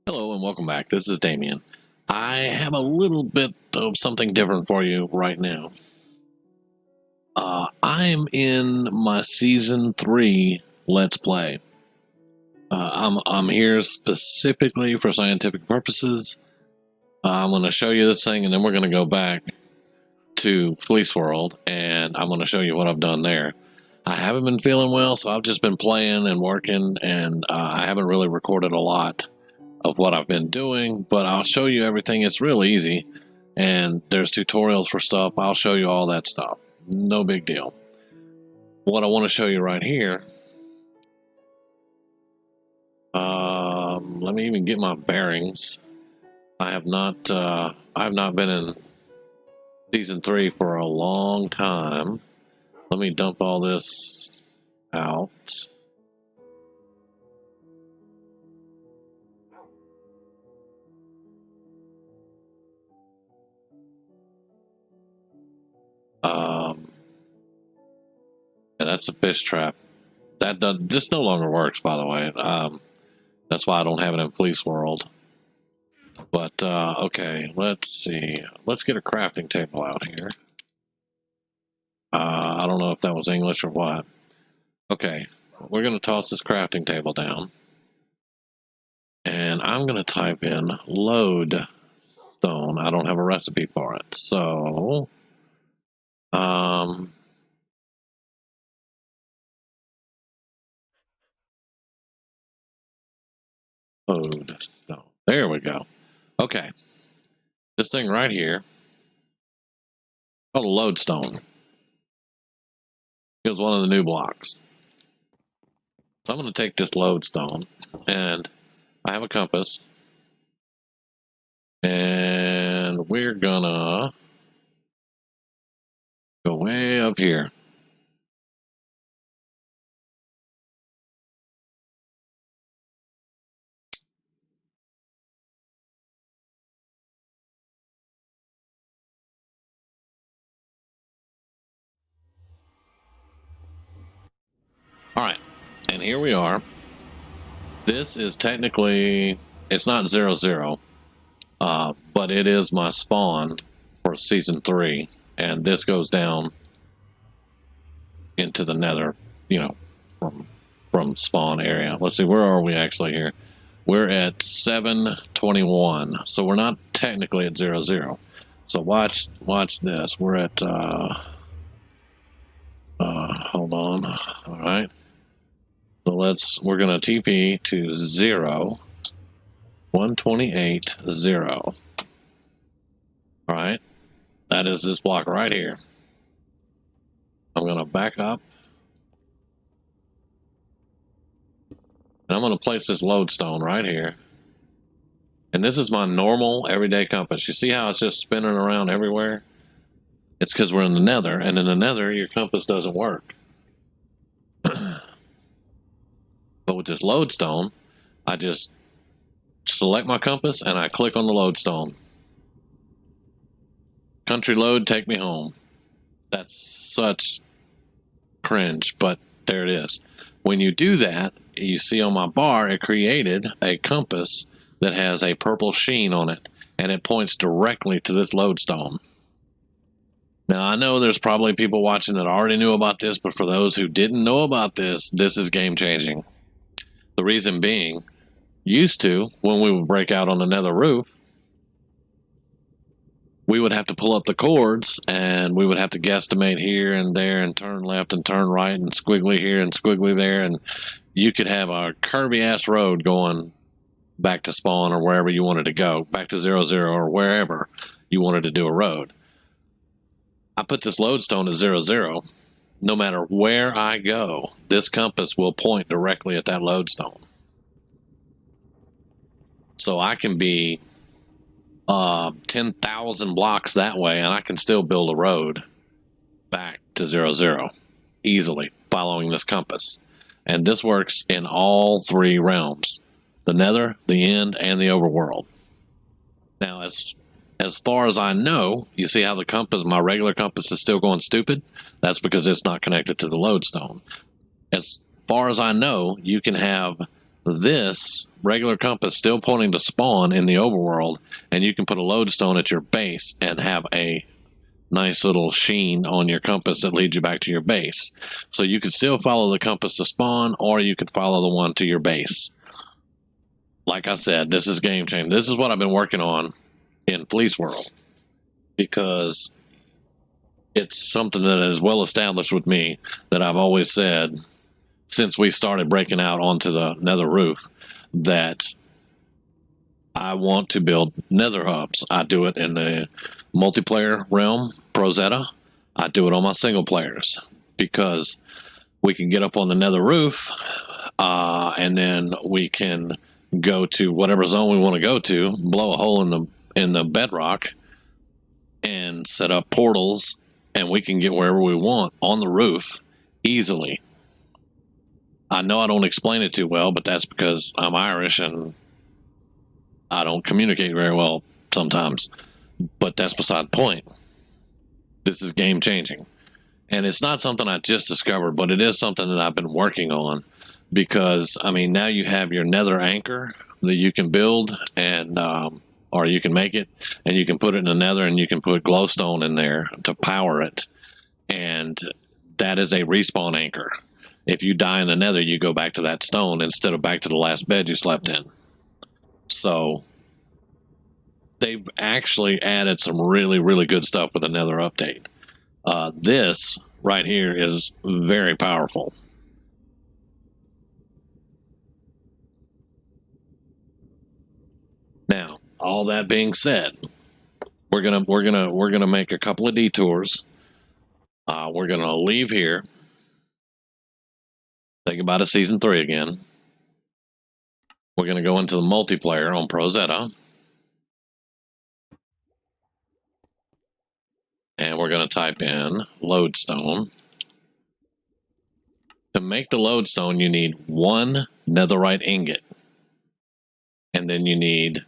Hello and welcome back. This is Damian. I have a little bit of something different for you right now. I'm in my season 3 Let's Play. I'm here specifically for scientific purposes. I'm going to show you this thing, and then we're going to go back to Fleece World, and I'm going to show you what I've done there. I haven't been feeling well, so I've just been playing and working, and I haven't really recorded a lot of what I've been doing, but I'll show you everything. It's real easy, and there's tutorials for stuff. I'll show you all that stuff. No big deal. What I want to show you right here, let me even get my bearings. I have not been in season 3 for a long time. Let me dump all this out. And that's a fish trap. This no longer works, by the way. That's why I don't have it in Fleece World. But okay, let's see. Let's get a crafting table out here. I don't know if that was English or what. Okay, we're going to toss this crafting table down. And I'm going to type in Lodestone. I don't have a recipe for it. So, Lodestone. There we go. Okay. This thing right here, called a Lodestone. It was one of the new blocks. So I'm going to take this Lodestone, and I have a compass, and we're gonna go way up here. All right, and here we are. This is technically, it's not 0-0, but it is my spawn for season 3, and this goes down into the Nether, you know, from spawn area. Let's see, where are we actually here? We're at 721, so we're not technically at 0-0. So watch this. We're at hold on. All right. So we're gonna TP to 0, 128, 0. All right. That is this block right here. I'm gonna back up. And I'm gonna place this Lodestone right here. And this is my normal everyday compass. You see how it's just spinning around everywhere? It's because we're in the Nether, and in the Nether, your compass doesn't work. But with this Lodestone, I just select my compass and I click on the Lodestone. Country load, take me home. That's such cringe, but there it is. When you do that, you see on my bar, it created a compass that has a purple sheen on it, and it points directly to this Lodestone. Now, I know there's probably people watching that already knew about this, but for those who didn't know about this, this is game-changing. The reason being, used to, when we would break out on the Nether roof, we would have to pull up the cords, and we would have to guesstimate here and there, and turn left and turn right, and squiggly here and squiggly there, and you could have a curvy-ass road going back to spawn or wherever you wanted to go, back to 0-0 or wherever you wanted to do a road. I put this Lodestone at 0-0. No matter where I go, this compass will point directly at that Lodestone. So I can be 10,000 blocks that way, and I can still build a road back to 0-0 easily following this compass. And this works in all 3 realms: the Nether, the End, and the Overworld. Now, as far as I know, you see how the compass, my regular compass, is still going stupid? That's because it's not connected to the Lodestone. As far as I know, you can have This regular compass still pointing to spawn in the overworld, and you can put a lodestone at your base and have a nice little sheen on your compass that leads you back to your base. So you can still follow the compass to spawn, or you could follow the one to your base. Like I said, this is game changing. This is what I've been working on in Fleece World, because it's something that is well established with me, that I've always said since we started breaking out onto the Nether roof, that I want to build Nether hubs. I do it in the multiplayer realm, Prozetta. I do it on my single players, because we can get up on the Nether roof, and then we can go to whatever zone we want to go to, blow a hole in the bedrock, and set up portals, and we can get wherever we want on the roof easily. I know I don't explain it too well, but that's because I'm Irish and I don't communicate very well sometimes. But that's beside the point. This is game changing. And it's not something I just discovered, but it is something that I've been working on, because, I mean, now you have your Nether anchor that you can build, and or you can make it, and you can put it in the Nether, and you can put glowstone in there to power it. And that is a respawn anchor. If you die in the Nether, you go back to that stone instead of back to the last bed you slept in. So they've actually added some really, really good stuff with the Nether update. This right here is very powerful. Now, all that being said, we're gonna make a couple of detours. We're gonna leave here. Say goodbye to Season 3 again. We're going to go into the multiplayer on Prozetta. And we're going to type in Lodestone. To make the Lodestone, you need 1 netherite ingot. And then you need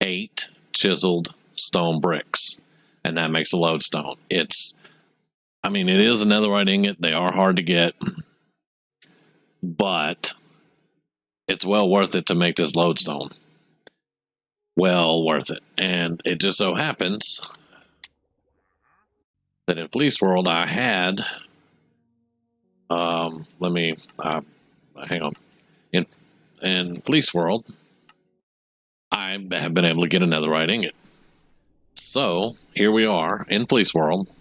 8 chiseled stone bricks. And that makes a Lodestone. It is a netherite ingot. They are hard to get. But it's well worth it to make this Lodestone. Well worth it. And it just so happens that in Fleece World I had, hang on. In Fleece World, I have been able to get a netherite ingot. So here we are in Fleece World,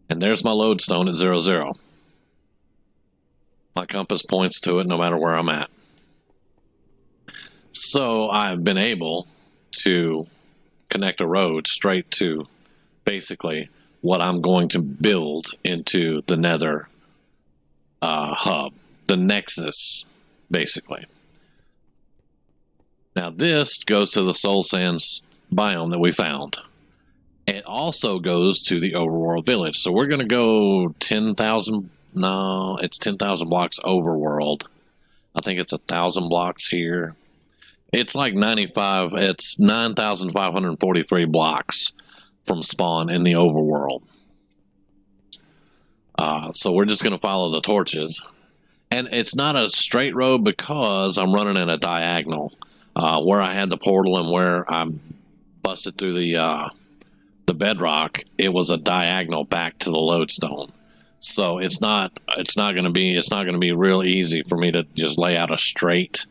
and there's my Lodestone at 0, 0. My compass points to it no matter where I'm at. So I've been able to connect a road straight to basically what I'm going to build into the Nether hub, the Nexus, basically. Now this goes to the Soul Sands biome that we found. It also goes to the Overworld Village. So we're going to go 10,000... No, it's 10,000 blocks overworld. I think it's 1,000 blocks here. It's like 95. It's 9,543 blocks from spawn in the overworld. So we're just going to follow the torches. And it's not a straight road because I'm running in a diagonal. Where I had the portal and where I busted through the bedrock, it was a diagonal back to the Lodestone. So it's not going to be real easy for me to just lay out a straight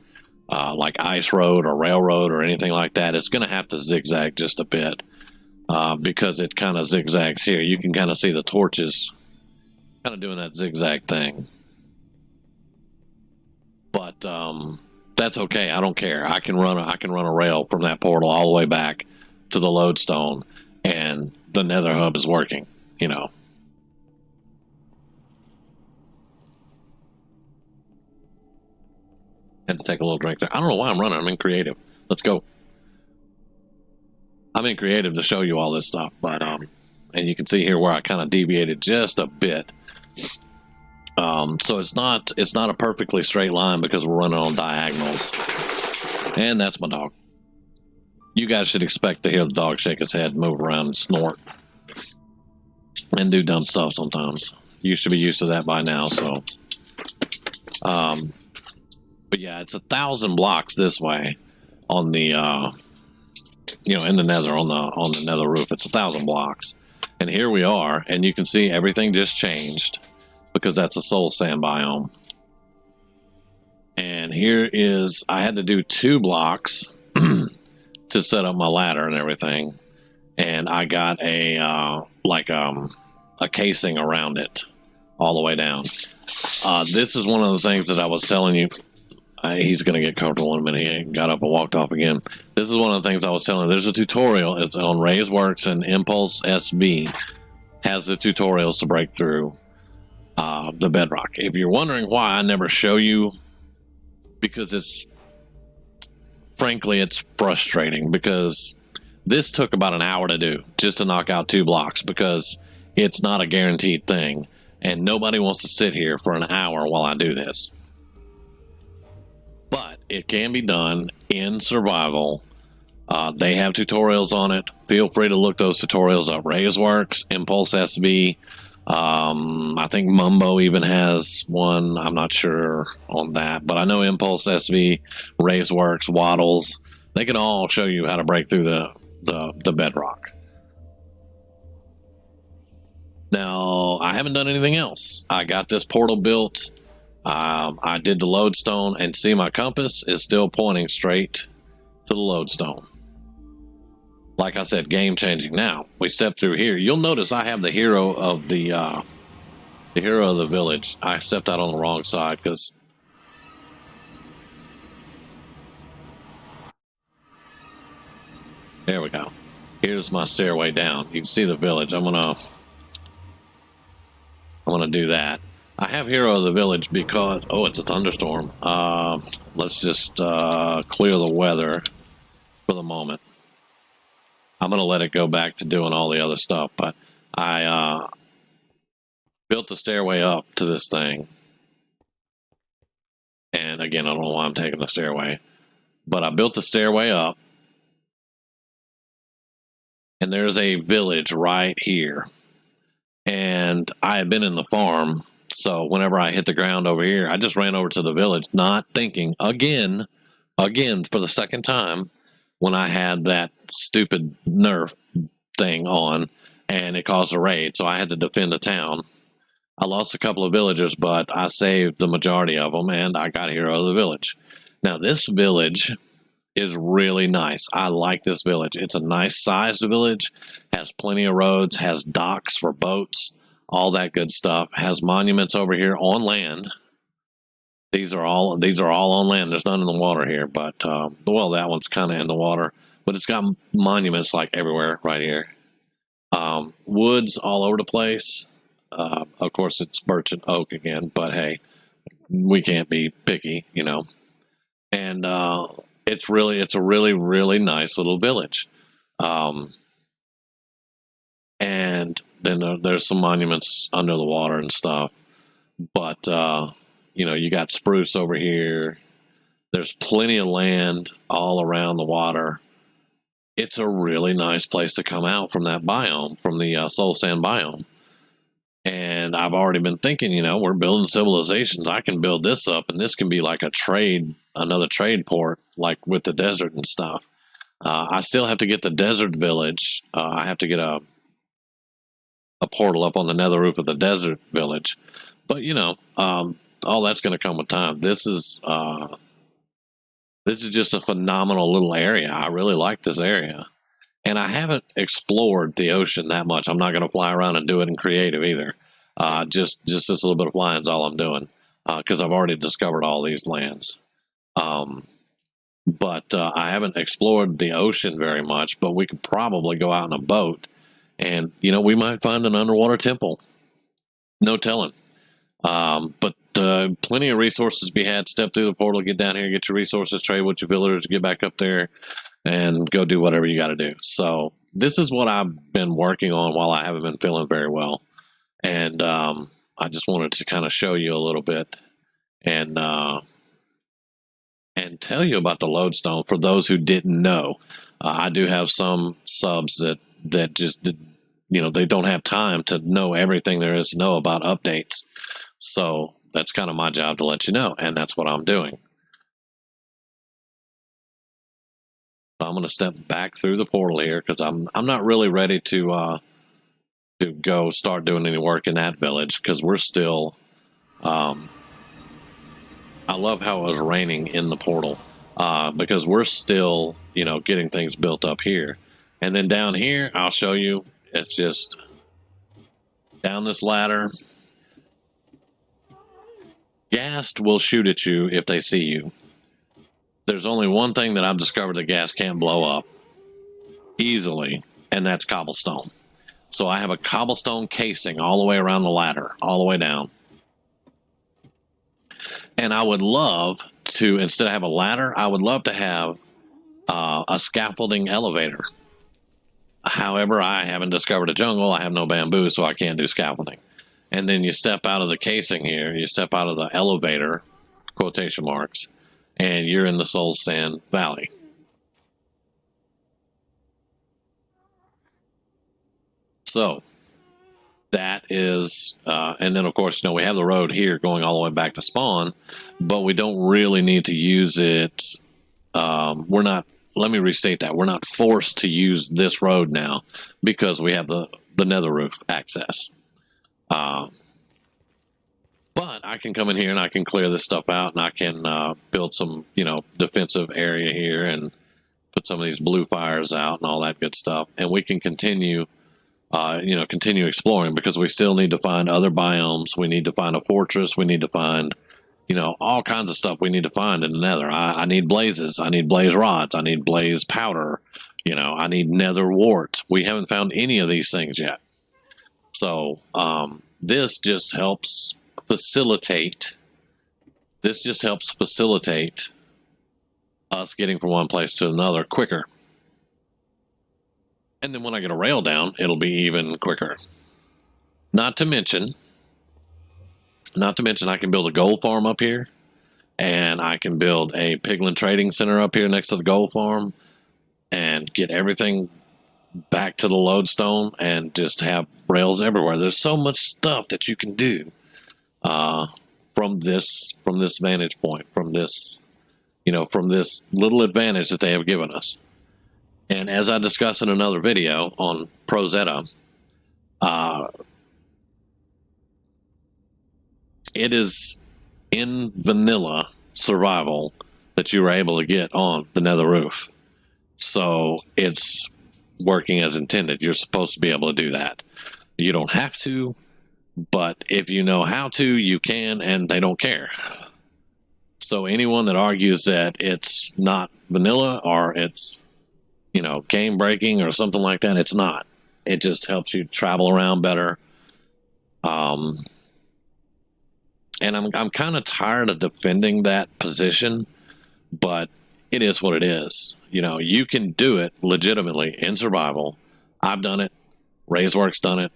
like ice road or railroad or anything like that. It's going to have to zigzag just a bit because it kind of zigzags here. You can kind of see the torches kind of doing that zigzag thing. But that's okay. I don't care. I can run a rail from that portal all the way back to the Lodestone, and the Nether hub is working. You know. Had to take a little drink there. I don't know why I'm running. I'm in creative. Let's go. I'm in creative to show you all this stuff, but and you can see here where I kind of deviated just a bit. So it's not a perfectly straight line because we're running on diagonals. And that's my dog. You guys should expect to hear the dog shake his head, move around, and snort, and do dumb stuff sometimes. You should be used to that by now. So, But yeah, it's 1,000 blocks this way on the in the Nether, on the Nether roof. It's 1,000 blocks, and here we are, and you can see everything just changed because that's a soul sand biome. And here is, I had to do 2 blocks to set up my ladder and everything, and I got a casing around it all the way down. This is one of the things that I was telling you. He's going to get comfortable in a minute. He got up and walked off again. This is one of the things I was telling you. There's a tutorial. It's on Works, and Impulse SB has the tutorials to break through the bedrock. If you're wondering why I never show you, because frankly, it's frustrating, because this took about an hour to do, just to knock out 2 blocks, because it's not a guaranteed thing, and nobody wants to sit here for an hour while I do this. But it can be done in survival. They have tutorials on it. Feel free to look those tutorials up. Works, Impulse SB. I think Mumbo even has one. I'm not sure on that, but I know Impulse SB, Works, Waddles. They can all show you how to break through the bedrock. Now, I haven't done anything else. I got this portal built. I did the Lodestone, and see, my compass is still pointing straight to the Lodestone. Like I said, game changing. Now we step through here. You'll notice I have the hero of the village. I stepped out on the wrong side because there we go. Here's my stairway down. You can see the village. I'm gonna do that. I have hero of the village because, oh, it's a thunderstorm. Let's just clear the weather for the moment. I'm going to let it go back to doing all the other stuff, but I built the stairway up to this thing. And again, I don't know why I'm taking the stairway, but I built the stairway up, and there's a village right here. And I had been in the farm, so whenever I hit the ground over here, I just ran over to the village, not thinking, again, for the second time, when I had that stupid nerf thing on, and it caused a raid, so I had to defend the town. I lost a couple of villagers, but I saved the majority of them, and I got hero of the village. Now, this village is really nice. I like this village. It's a nice sized village, has plenty of roads, has docks for boats, all that good stuff, has monuments over here on land. These are all on land. There's none in the water here, but well, that one's kind of in the water, but it's got monuments like everywhere right here. Woods all over the place. Of course, it's birch and oak again, but hey, we can't be picky, you know. And it's a really, really nice little village. And then there's some monuments under the water and stuff, but you got spruce over here. There's plenty of land all around the water. It's a really nice place to come out from that biome, from the soul sand biome. And I've already been thinking, we're building civilizations. I can build this up, and this can be like another trade port, like with the desert and stuff. I still have to get the desert village. I have to get a portal up on the nether roof of the desert village. But, all that's going to come with time. This is just a phenomenal little area. I really like this area. And I haven't explored the ocean that much. I'm not going to fly around and do it in creative either. Just this little bit of flying is all I'm doing, because I've already discovered all these lands. But I haven't explored the ocean very much, but we could probably go out in a boat and, we might find an underwater temple. No telling. But plenty of resources to be had. Step through the portal, get down here, get your resources, trade with your villagers, get back up there, and go do whatever you got to do. So this is what I've been working on while I haven't been feeling very well. And I just wanted to kind of show you a little bit and tell you about the Lodestone for those who didn't know. I do have some subs that just, they don't have time to know everything there is to know about updates. So that's kind of my job to let you know, and that's what I'm doing. So I'm going to step back through the portal here because I'm not really ready to go start doing any work in that village because we're still. I love how it was raining in the portal because we're still, getting things built up here. And then down here, I'll show you. It's just down this ladder. Ghast will shoot at you if they see you. There's only one thing that I've discovered that gas can't blow up easily, and that's cobblestone. So I have a cobblestone casing all the way around the ladder, all the way down. And I would love to, instead of have a ladder, I would love to have a scaffolding elevator. However, I haven't discovered a jungle. I have no bamboo, so I can't do scaffolding. And then you step out of the casing here, you step out of the elevator, quotation marks, and you're in the Soul Sand Valley. So that is, and then of course, we have the road here going all the way back to spawn, but we don't really need to use it. We're not, let me restate that. We're not forced to use this road now because we have the nether roof access. But I can come in here and I can clear this stuff out and I can build some, defensive area here and put some of these blue fires out and all that good stuff. And we can continue, continue exploring because we still need to find other biomes. We need to find a fortress. We need to find, all kinds of stuff we need to find in the nether. I need blazes. I need blaze rods. I need blaze powder. I need nether wart. We haven't found any of these things yet. So this just helps facilitate. This just helps facilitate us getting from one place to another quicker. And then when I get a rail down, it'll be even quicker. Not to mention, I can build a gold farm up here, and I can build a piglin trading center up here next to the gold farm, and get everything back to the lodestone, and just have rails everywhere. There's so much stuff that you can do from this vantage point, from this little advantage that they have given us. And as I discussed in another video on Prozetta, it is in vanilla survival that you were able to get on the nether roof. So it's working as intended. You're supposed to be able to do that. You don't have to, but if you know how to, you can, and they don't care. So anyone that argues that it's not vanilla or it's, game breaking or something like that, it's not. It just helps you travel around better. And I'm kind of tired of defending that position, but it is what it is. You can do it legitimately in survival. I've done it. Raisework's done it.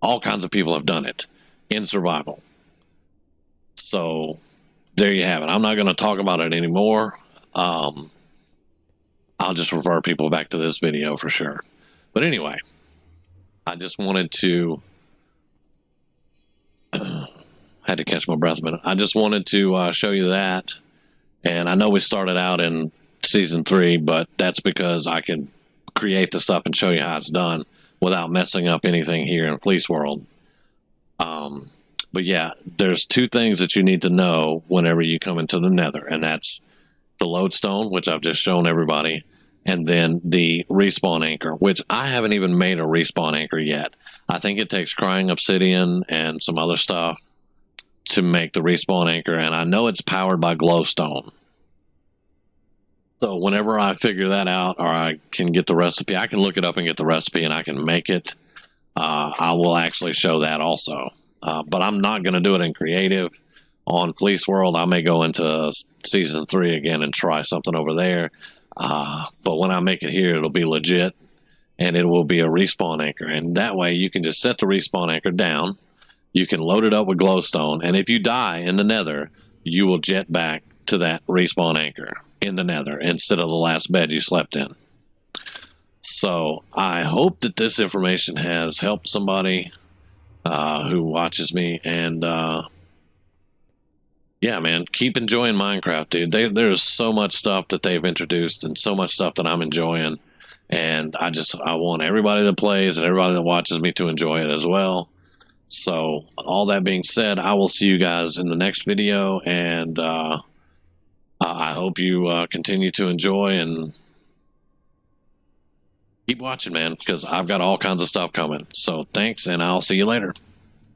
All kinds of people have done it in survival. So there you have it. I'm not going to talk about it anymore. I'll just refer people back to this video for sure. But anyway, I just wanted to had to catch my breath a minute. I just wanted to show you that. And I know we started out in season 3, but that's because I can create the stuff and show you how it's done without messing up anything here in Fleece World. But yeah, there's 2 things that you need to know whenever you come into the nether, and that's the lodestone, which I've just shown everybody, and then the respawn anchor, which I haven't even made a respawn anchor yet. I think it takes crying obsidian and some other stuff to make the respawn anchor, and I know it's powered by glowstone. So whenever I figure that out, or I can get the recipe, I can look it up and get the recipe and I can make it. I will actually show that also. But I'm not going to do it in creative. On Fleece World, I may go into season 3 again and try something over there. But when I make it here, it'll be legit, and it will be a respawn anchor. And that way you can just set the respawn anchor down. You can load it up with glowstone, and if you die in the nether, you will jet back to that respawn anchor in the nether instead of the last bed you slept in. So I hope that this information has helped somebody who watches me, and yeah, man, keep enjoying Minecraft, dude. There's so much stuff that they've introduced and so much stuff that I'm enjoying. And I want everybody that plays and everybody that watches me to enjoy it as well. So, all that being said, I will see you guys in the next video, and I hope you continue to enjoy and keep watching, man, because I've got all kinds of stuff coming. So, thanks, and I'll see you later.